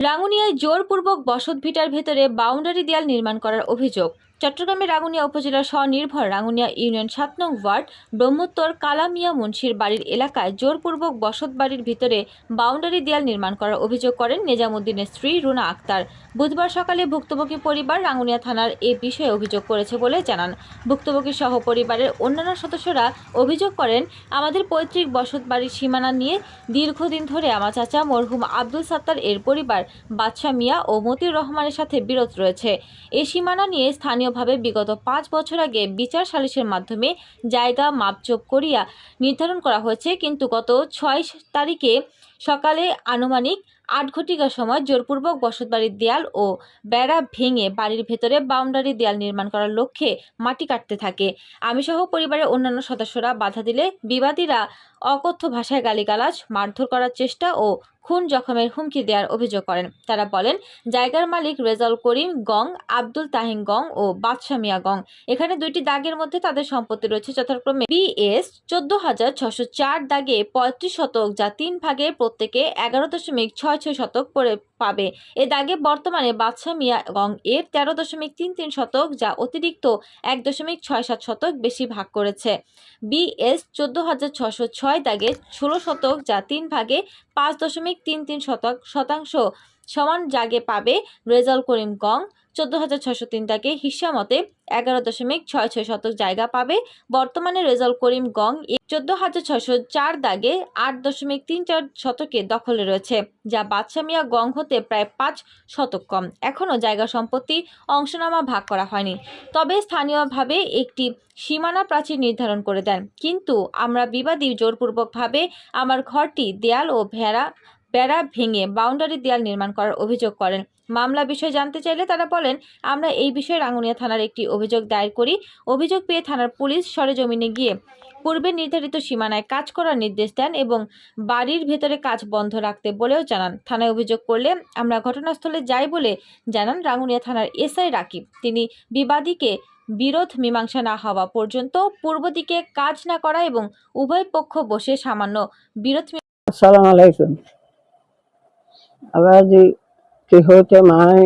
রাঙ্গুনিয়ায় জোরপূর্বক বসতভিটার ভেতরে বাউন্ডারি দেয়াল নির্মাণ করার অভিযোগ। চট্টগ্রামের রাঙ্গুনিয়া উপজেলার স্বনির্ভর রাঙ্গুনিয়া ইউনিয়ন ৭ নং ওয়ার্ড ব্রহ্মোত্তর কালামিয়া মুন্সির বাড়ির এলাকায় জোরপূর্বক বসত বাড়ির ভিতরে বাউন্ডারি দেয়াল নির্মাণ করার অভিযোগ করেন নেজামুদ্দিনের স্ত্রী রুনা আক্তার। বুধবার সকালে ভুক্তভোগী পরিবার রাঙ্গুনিয়া থানার এ বিষয়ে অভিযোগ করেছে বলে জানান। ভুক্তভোগী সহ পরিবারের অন্যান্য সদস্যরা অভিযোগ করেন, আমাদের পৈতৃক বসত বাড়ির সীমানা নিয়ে দীর্ঘদিন ধরে আমার চাচা মরহুম আব্দুল সাত্তার এর পরিবার বাদশা মিয়া ও মতিউর রহমানের সাথে বিরোধ রয়েছে। এই সীমানা নিয়ে স্থানীয়ভাবে বিগত ৫ বছর আগে বিচার সালিসের মাধ্যমে জায়গা মাপজোক করিয়া নির্ধারণ করা হয়েছে, কিন্তু গত ৬ তারিখে সকালে আনুমানিক ৮ ঘটিকার সময় জোরপূর্বক বসতবাড়ির দেয়াল ও বেড়া ভেঙে বাড়ির ভেতরে বাউন্ডারি দেয়াল নির্মাণ করার লক্ষ্যে মাটি কাটতে থাকে। আমি সহ পরিবারের অন্যান্য সদস্যরা বাধা দিলে বিবাদীরা অকথ্য ভাষায় গালিগালাজ, মারধর করার চেষ্টা ও খুন জখমের হুমকি দেওয়ার অভিযোগ করেন। তারা বলেন, জায়গার মালিক রেজাউল করিম গং, আব্দুল তাহিম গং ও বাদশা মিয়া গং। এখানে দুইটি দাগের মধ্যে তাদের সম্পত্তি রয়েছে যথাক্রমে BS ১৪,৬০৪ দাগে ৩৫ শতক, যা ৩ ভাগে প্রত্যেকে ১১.৬৬ শতক করে পাবে। এ দাগে বর্তমানে বাদশা মিয়া গং এর ১৩.৩৩ শতক, যা অতিরিক্ত ১.৬৭ শতক বেশি ভাগ করেছে। BS ১৪,৬০৬ দাগে ১৬ শতক, যা ৩ ভাগে ৫.৩৩ শতাংশ সমান জাগে পাবে রেজাউল করিম গং। ১৪,৬০৩ দাগে হিস্সা মতে ১১.৬৬ শতক জায়গা পাবে। বর্তমানে রেজাউল করিম গং ১৪,৬০৪ দাগে ৮.৩৪ শতকে দখলে রয়েছে, যা বাদশা মিয়া গং হতে প্রায় ৫ শতক কম। এখনও জায়গা সম্পত্তি অংশনামা ভাগ করা হয়নি, তবে স্থানীয়ভাবে একটি সীমানা প্রাচীর নির্ধারণ করে দেন। কিন্তু আমরা বিবাদী জোরপূর্বকভাবে আমার ঘরটি দেয়াল ও বেড়া ভেঙে বাউন্ডারি দেয়াল নির্মাণ করার অভিযোগ করেন। মামলা বিষয়ে জানতে চাইলে তারা বলেন, আমরা এই বিষয়ে রাঙ্গুনিয়া থানার একটি অভিযোগ দায়ের করি। অভিযোগ পেয়ে থানার পুলিশ সরেজমিনে গিয়ে পূর্বে নির্ধারিত সীমানায় কাজ করার নির্দেশ দেন এবং বাড়ির ভেতরে কাজ বন্ধ রাখতে বলেও জানান। থানায় অভিযোগ করলে আমরা ঘটনাস্থলে যাই বলে জানান রাঙ্গুনিয়া থানার SI রাকিব। তিনি বিবাদীকে বিরোধ মীমাংসা না হওয়া পর্যন্ত পূর্ব দিকে কাজ না করা এবং উভয় পক্ষ বসে সামান্য বিরোধ। আসসালামু আলাইকুম। আবার যে কি হতে মাই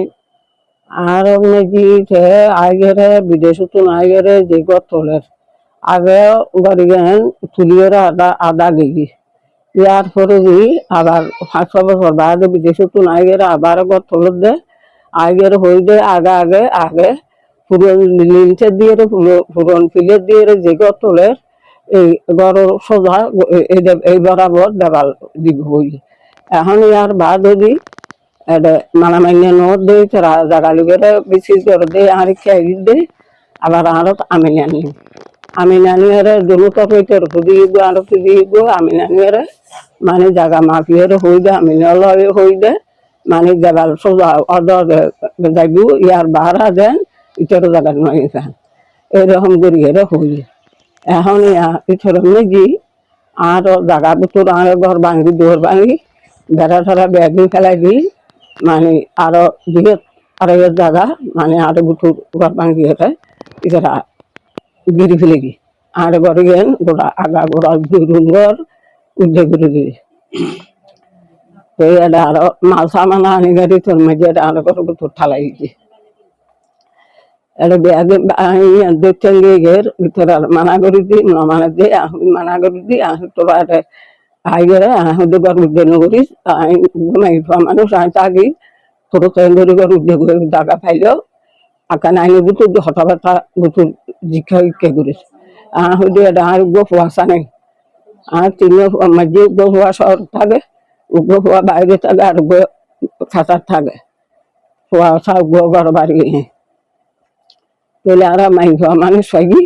আর মেজি তে আগেরে বিদেশতো আগেরে যে গতলের আগে গাড়ি গেন তুলিয়ের আদা গেগি ইয়ার পরে যে আবার ৫ বছর বাদে বিদেশতো আগেরে আবার গতলের দে আগের হই দে আগে পুরন লিনচে দিয়ে পুরন ফিলে দিয়ে যে গতলের এই গড় সোজা এই বরাবর দেওয়াল দিব হই। এখন ইয়ার বাদ যদি মানে মাইনে নোট দেই তারা জায়গা লুগেরে বিশেষ করে দেয় আর খেয়ে দেয়। আবার আরো আমি নানি দুটো হইতে দিয়ে আরো দিয়ে আমি নানি মানে জায়গা মাফিয়ে হইবে আমি নলয়ে হইবে মানে দেওয়াল সোজা অর্ডার যাইব ইয়ার বাহারা দেন ইটার জায়গা নয় এরকম করিয়ে হইবে। এখন ইথর মেজি আরো জায়গা বুতুর আর ঘর ভাঙি দৌড় ভাঙি বেড়া ঠেড়া ব্যাগি ফেলাই দিই মানে আরো দিয়ে আরো জায়গা মানে আরো বুতুর ঘর ভাঙি এটা ইতারা গিরি ফেলে গি আর ঘরে গেন গোড়া আগা গোড়া রুম ঘর উদ্দে করে দিই তো এটা আরো মাল সামান আনি গাড়ি তোর মেঝে আরো ঘর বুতুর ঠালাই দিই এটা ব্যাগে দেখতেন গের ভিতরে মানা করে দিই মানে দিয়ে মানা করে দিই তোরা এটা আইগরে আহুদে ঘর উদ্দে নগরিস ঘুমাই মানুষ আই থাকি ছোট চেঙ্গরি ঘর উদ্দে জায়গা পাইলেও আকান আইনি বুতুর হঠাৎ বুতুর জিজ্ঞা ইকে করিস আহুদে এটা আর উগ্র ফুয়াশা নেই আর তিনি মাঝে উগ্র ফুয়া শহর থাকে উগ্র ফুয়া বাইরে থাকে আর উগ্র খাঁচার থাকে ফুয়াশা উগ্র ঘর বাড়ি তাহলে আর মাই মানুষ পাইবি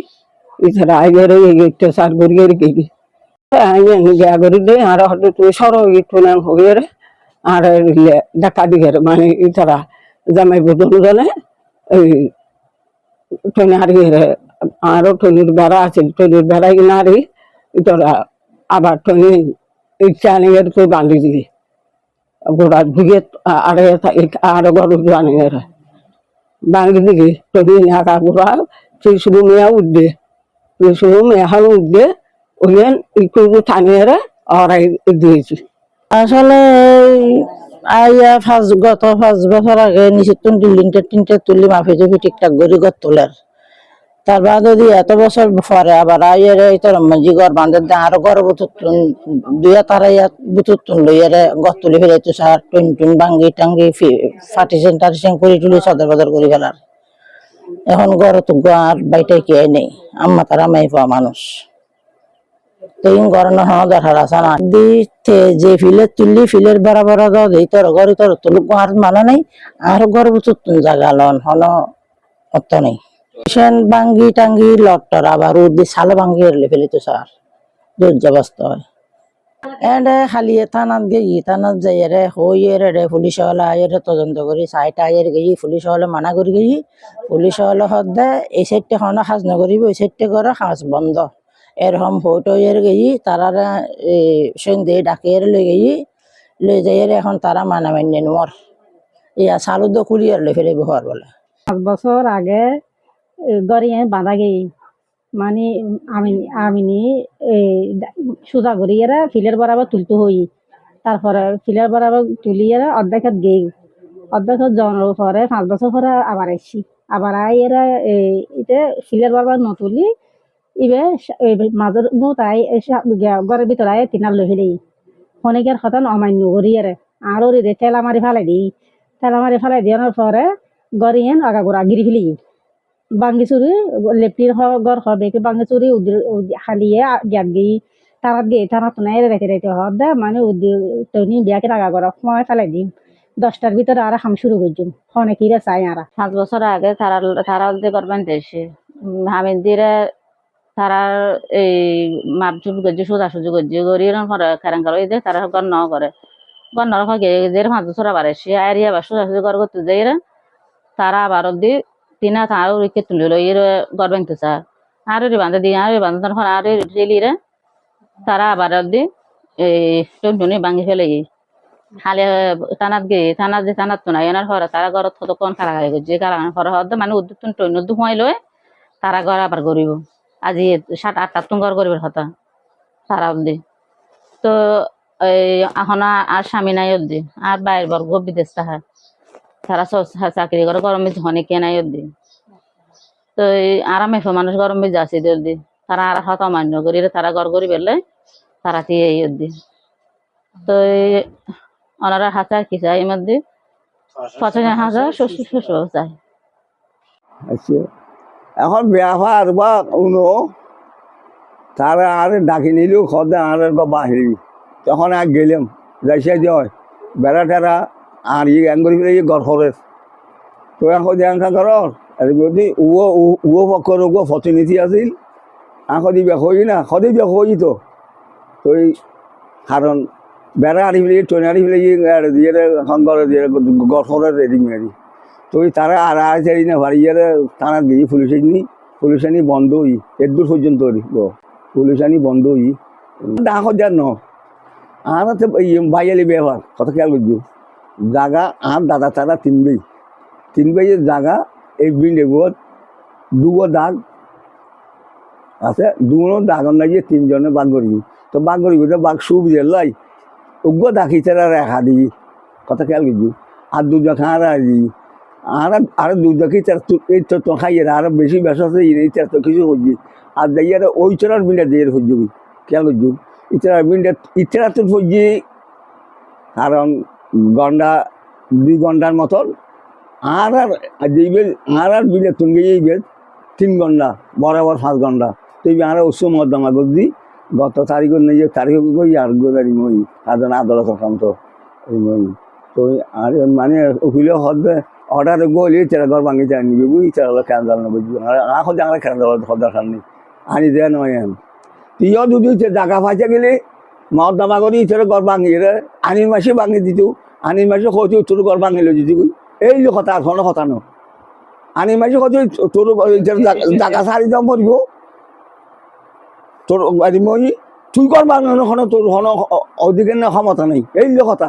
এছাড়া আইগরে অত্যাচার করিয়ে রেখে গিয়া করি দে আর হয়তো তুই সরো একটু না হয়ে আর দেখা দিকে মানে তারা জামাই দুজনে ওই ট্রেনে হারিয়ে আরো ট্রেনের বেড়া আছে ট্রেনের বেড়াই নারি তোরা আবার ট্রেনে ইচ্ছা নিয়ে তুই বাঁধি দিবি গোড়া ঢুকে আরো গরু বানিয়ে বাঁধি দিবি ট্রেনে আঁকা গোড়া তুই শুধু মেয়া উঠবে তুই শুধু মেয়াহাল উঠবে ওই একটু টানিয়ে ওরাই দিয়েছি। আসলে আইয়া গত 5 বছর আগে নিচে তিনটে তুলি মাফি জুফি ঠিকঠাক করে গত তোলার তার বাদ যদি এত বছর পরে আবার আইয়ারে তোর মাঝি ঘর বাঁধে দেয় আরো ঘর বুতুন দুইয়া তারা ইয়া বুতুন লইয়ারে গত তুলি ফেলাইতো সার টুন ভাঙ্গি টাঙ্গি ফাটিছেন টাটিছেন করে তুলি সদর বদর করে ফেলার এখন ঘর তো আর বাইটে কে নেই আম্মা তারা মাই পাওয়া মানুষ তিন গরম হওয়া দরকার আছে না দিতে যে ফিলের তুললি ফিলের বরাবর দেই তোর ঘরে তোর তুলুক আর মানে নেই আর ঘর বুতুন জায়গা লন হন অত নেই সেন ভাঙ্গি টাঙ্গি লটর আবার উদ্দি সালো ভাঙ্গি এরলে ফেলি তো স্যার দুর্যাবস্থা হয় এন্ডে খালি থানাত গেই থানাত যাই রে হই রে পুলিশ হলে আয়ের তদন্ত করি সাইট আয়ের গেই পুলিশ হলে মানা করি গেই পুলিশ হলে হদে এই সাইডটা হন সাজ নকরিব ওই সাইডটা করে সাজ বন্ধ এরকম ফটো এর গেই তারা সন্ধে ডাকে লই গেই লই যাই এখন তারা মানা মান্য নোয়ার ইয়া সালু তো কুলিয়ার লই ফেলে ঘর বলে 5 বছর আগে গড়িয়ে বাঁধা গেই মানে আমি সোজা করিয়ে ফিলের বরাবর তুলতে হই তারপরে ফিলের বরাবর তুলিয়ে অর্ধেকত গেই অর্ধেকত যাওয়ার পরে 5 বছর পরে আবার আসছি আবার এরা এটা ফিলের বরাবর নতুলি ইবে মাজর তাই ঘরের ভিতরে আয় তিনার লই ফেলি অনেকের হতন অমান্য করিয়ে আরো রে ঠেলা মারি ফেলাই দিই ঠেলা মারি ফেলাই দিয়ানোর পরে গড়িয়েন আগা গোড়া গিরি ফেলি বাঙ্গিচুরি লেপটির ঘর হবে কি বাঙ্গিচুরি হালিয়ে গিয়াত গেই তারাত গেই তারাত নাই রেখে রেখে হব দে মানে তৈনি বিয়াকে আগা করা সময় ফেলাই দিম 10টার ভিতরে আর হাম শুরু করছুম ফোনে কিরে চাই আর 5 বছর আগে তারা যে করবেন দেশে হামিদ দিরে তারার এই মাপজুপ গজ্জি সোজাসুজি গজ্জি গড়িয়ে খেরাং করে দে তারা গণ ন করে গণ ন গে যে 5 বছর আবার এসে আইরি আবার সোজাসুজি ঘর করতে যাই তারা আবার অব্দি তিনা তারও রিকে তুলে লই ঘর বাঁধতে চা আর বাঁধে দিয়ে আর বাঁধতে আর রেলিরে তারা আবার অব্দি এই টুনটুনি ভাঙি ফেলে খালি থানাত গে থানাত যে থানাত তো নাই এনার ঘরে তারা ঘরত কতক্ষণ খারাপ যে কারণ ঘরে হদ মানে উদ্যোগ টৈন্য ধুমাই লয় তারা ঘর আবার করিব আজি 7-8টা তুম ঘর করিবার কথা তারা অব্দি তো এই এখন আর স্বামী নাই অব্দি আর বাইর বর্গ বিদেশ তাহা তারা চাকরি করে গরম বেশি অনেকে নাই অব্দি তো এই আরামে মানুষ গরম বেশি যাচ্ছে অব্দি তারা আর হত মান্য করি তারা ঘর করি বেরলে তারা দিয়ে এই অব্দি তো ওনারা হাজার কি চাই এর মধ্যে 50,000 শ্বশুর চাই আচ্ছা এখন ব্যবহার বা উনো তারা আর ডাকি নিলেও খদে আর বাহিরি তখন আর গেলাম যাইছে যায় বেড়া টেরা আর অ্যাঙ্গরি ফেলে গড় খরচ তো এখন দেখা কর যদি ও পক্ষর ও প্রতিনিধি আছিল এখন হই না সদায় হই তো ওই কারণ বেড়া আনি ফেলে ট্রেন আনি ফেলে দিয়ে সংঘরে দিয়ে গড় খরচ রেডি মেরি তো তারা আর চারি না ভারিয়ে থানা দিয়ে পুলিশ আনি বন্ধ হই এর দূর পর্যন্ত পুলিশ আনি বন্ধ হই ডাকত যার ন আর বাইয়ালি ব্যবহার কথা খেয়াল করছো জাগা আর দাদা তারা তিন ভাই জাগা এক বিল্ডিংত দুগো দাগ আছে দুগুলো দাগন লাগিয়ে 3জনে বাঘ করি তো বাঘ করি বাঘ সুবিধে লাই উগ্র দাখি তারা রেখা দিই কথা খেয়াল করছো আর দুজন খাঁড়া দিই আর দুধকি এই তো খাইয়ে আর বেশি বেশ আছে এই তো কিছু হচ্ছে আর যাই আর ওই চড়ার বিনটা দিয়ে হচ্ছে খেয়াল করছো ইচ্ছার বিনটা ইচ্ছারা তো হচ্ছে কারণ ঘন্টা 2 ঘন্টার মতন আর যেইবে আর বিলে তুলবে এইবে 3 ঘন্টা বরাবর 5 ঘন্টা তো এই আর ওসু মদ্দামা করছি গত তারিখ নিয়ে তারিখ গই আর গোদারি মই সাধারণ আদালত কান্ত মই তো আর মানে উকিলে হদে অর্ডার গলি তেরা ঘর ভাঙি যায় নিবে বুঝি তেরা কেন জাল না বুঝবি এখন জানা কেন দরকার নেই আনি দেয় নয় তুইও যদি জায়গা ফাঁচে গেলে মদ্দামা করি তেরা ঘর ভাঙি রে আনির মাসে ভাঙি দিত আনির মাসে হয়তো তোর ঘর ভাঙি লো দিদি এই যে কথা কোনো কথা ন আনির মাসে হয়তো তোর জায়গা সারি দাম পড়ব তোর মই তুই ঘর ভাঙানো তোর ক্ষমতা নেই এই যে কথা